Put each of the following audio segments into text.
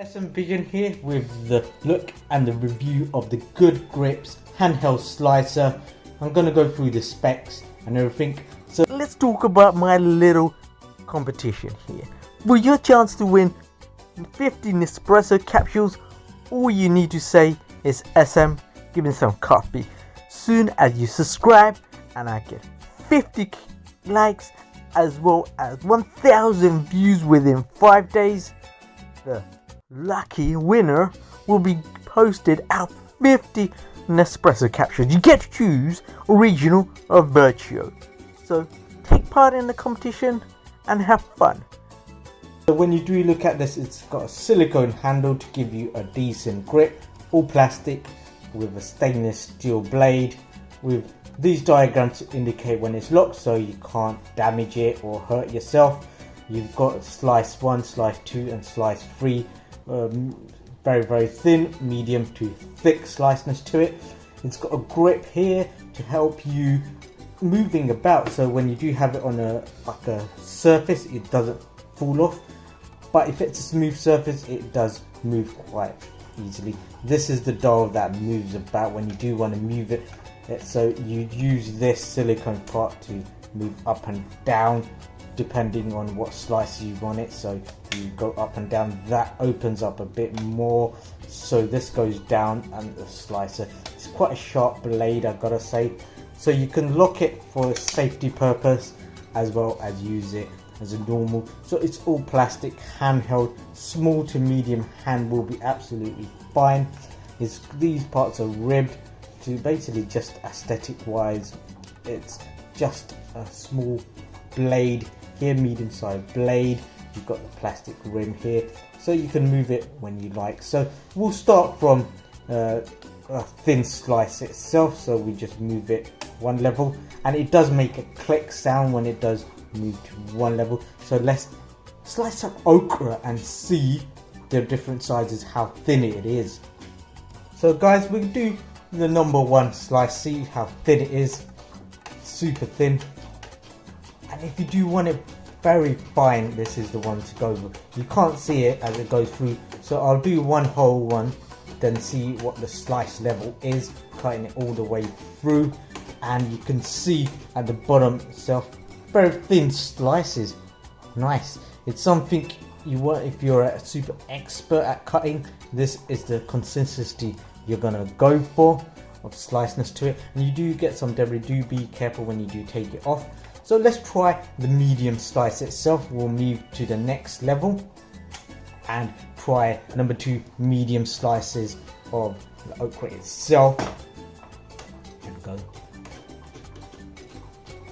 SM Vision here with the look and the review of the Good Grips handheld slicer. I'm going to go through the specs and everything. So let's talk about my little competition here. For your chance to win 50 Nespresso capsules, all you need to say is SM, give me some coffee. Soon as you subscribe and I get 50 likes as well as 1,000 views within 5 days, the lucky winner will be posted out 50 Nespresso capsules. You get to choose original or vertuo. So take part in the competition and have fun. So when you do look at this, it's got a silicone handle to give you a decent grip, all plastic with a stainless steel blade with these diagrams to indicate when it's locked so you can't damage it or hurt yourself. You've got slice 1, slice 2 and slice 3, very thin, medium to thick sliceness to it. It's got a grip here to help you moving about, so when you do have it on a surface it doesn't fall off, but if it's a smooth surface it does move quite easily. This is the dial that moves about when you do want to move it. So you use this silicone part to move up and down depending on what slice you want it. So you go up and down, that opens up a bit more, so this goes down, and the slicer, it's quite a sharp blade, I've got to say. So you can lock it for a safety purpose as well as use it as a normal. So it's all plastic, handheld, small to medium hand will be absolutely fine. These parts are ribbed to basically just aesthetic wise. It's just a small blade here, medium sized blade. You've got the plastic rim here, so you can move it when you like. So we'll start from a thin slice itself, so we just move it one level, and it does make a click sound when it does move to one level. So let's slice up okra and see the different sizes, how thin it is. So guys, we'll do the number 1 slice, see how thin it is. Super thin. And if you do want it very fine, this is the one to go with. You can't see it as it goes through, so I'll do one whole one, then see what the slice level is, cutting it all the way through. And you can see at the bottom itself, very thin slices. Nice. It's something you want if you're a super expert at cutting. This is the consistency you're gonna go for, of sliceness to it. And you do get some debris, do be careful when you do take it off. So let's try the medium slice itself. We'll move to the next level and try number 2 medium slices of the okra itself. There we go.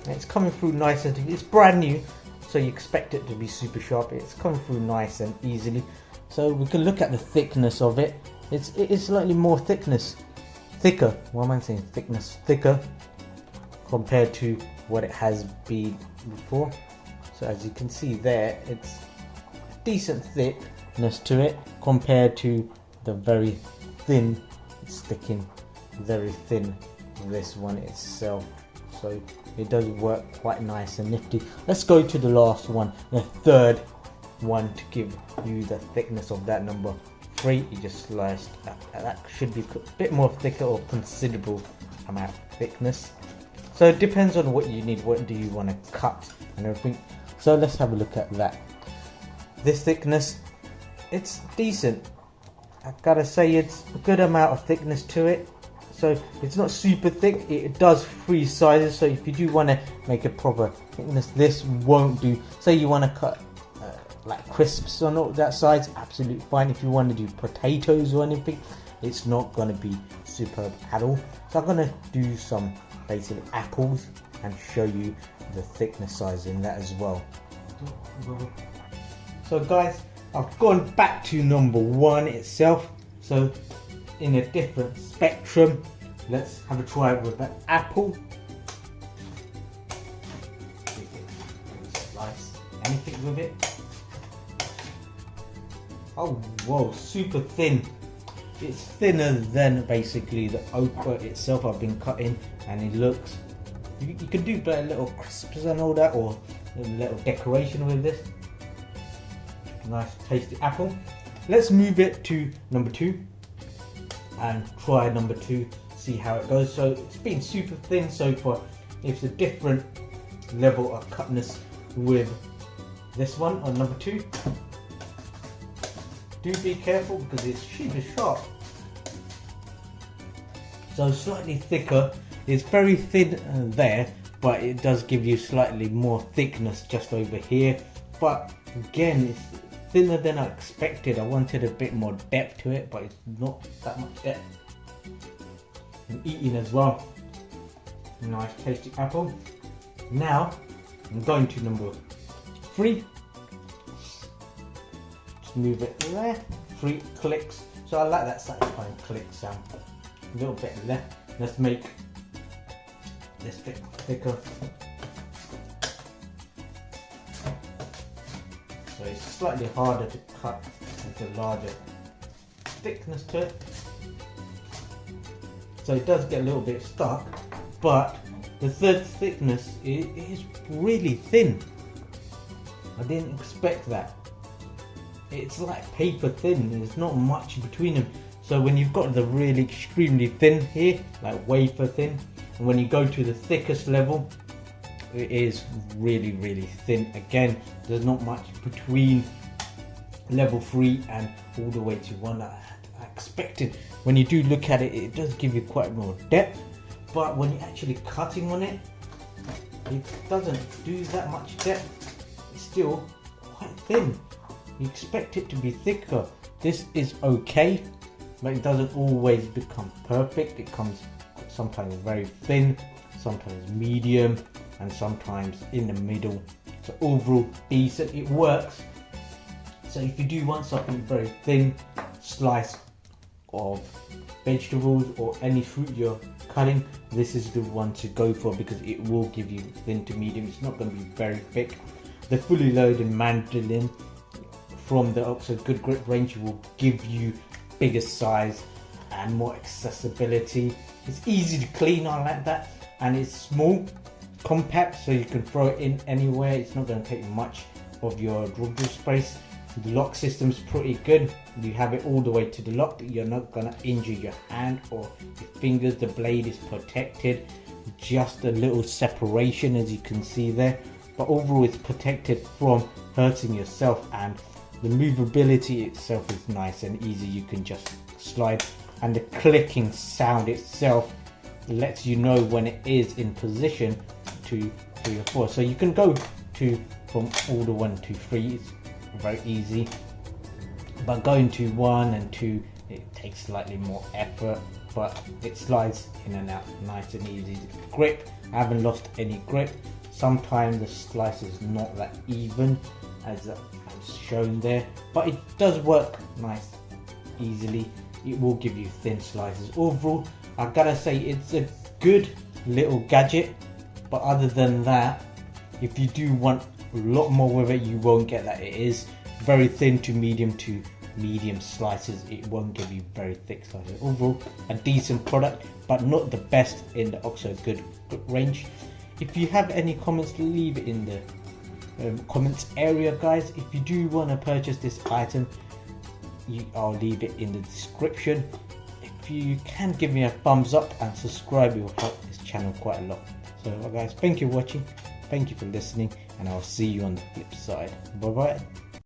And it's coming through nice and it's brand new, so you expect it to be super sharp. It's coming through nice and easily. So we can look at the thickness of it. It is slightly more thicker. What am I saying? Thicker compared to what it has been before. So as you can see there, it's decent thickness to it compared to the very thin, sticking very thin this one itself. So it does work quite nice and nifty. Let's go to the last one, the third one, to give you the thickness of that number 3. You just sliced that should be a bit more thicker, or considerable amount of thickness. So it depends on what you need, what do you want to cut and everything. So let's have a look at that. This thickness, it's decent. I gotta say, it's a good amount of thickness to it. So it's not super thick, it does 3 sizes. So if you do want to make a proper thickness, this won't do. Say you want to cut like crisps on all that size, absolutely fine. If you want to do potatoes or anything, it's not going to be superb at all. So I'm going to do some basic apples and show you the thickness size in that as well. So guys, I've gone back to number 1 itself, so in a different spectrum. Let's have a try with an apple. Slice anything with it. Oh whoa, super thin. It's thinner than basically the okra itself I've been cutting, and it looks, you can do a little crisps and all that, or a little decoration with this. Nice tasty apple. let's move it to number 2 and try number 2, see how it goes. So it's been super thin so far. It's a different level of cutness with this one on number 2. Do be careful because it's super sharp. So slightly thicker. It's very thin there, but it does give you slightly more thickness just over here. But again, it's thinner than I expected. I wanted a bit more depth to it, but it's not that much depth. I'm eating as well. Nice tasty apple. Now I'm going to number 3. Just move it there. 3 clicks. So I like that satisfying click sound. A little bit left. Let's make this bit thicker. So it's slightly harder to cut with a larger thickness to it. So it does get a little bit stuck, but the third thickness is really thin. I didn't expect that. It's like paper thin, there's not much between them. So when you've got the really extremely thin here, like wafer thin, and when you go to the thickest level, it is really thin. Again, there's not much between level 3 and all the way to 1 that I expected. When you do look at it, it does give you quite more depth, but when you're actually cutting on it, it doesn't do that much depth. It's still quite thin. You expect it to be thicker. This is okay, but it doesn't always become perfect. It comes sometimes very thin, sometimes medium, and sometimes in the middle. So overall decent, it works. So if you do want something very thin, slice of vegetables or any fruit you're cutting, this is the one to go for because it will give you thin to medium. It's not going to be very thick. The fully loaded mandolin from the Oxo Good Grip range will give you bigger size and more accessibility. It's easy to clean, I like that, and it's small, compact, so you can throw it in anywhere. It's not going to take much of your drawer space. The lock system's pretty good. You have it all the way to the lock. You're not going to injure your hand or your fingers. The blade is protected, just a little separation as you can see there, but overall it's protected from hurting yourself, and the movability itself is nice and easy. You can just slide, and the clicking sound itself lets you know when it is in position to 3 or 4. So you can go to from order 1 to 3. It's very easy, but going to 1 and 2, it takes slightly more effort, but it slides in and out nice and easy. Grip, I haven't lost any grip. Sometimes the slice is not that even as shown there, but it does work nice easily. It will give you thin slices. Overall, I gotta say it's a good little gadget, but other than that, if you do want a lot more with it, you won't get that. It is very thin to medium slices. It won't give you very thick slices. Overall, a decent product, but not the best in the Oxo Good range. If you have any comments, leave it in the comments area, guys. If you do want to purchase this item, I'll leave it in the description. If you can give me a thumbs up and subscribe, it will help this channel quite a lot. So guys, thank you for watching, thank you for listening, and I'll see you on the flip side. Bye bye.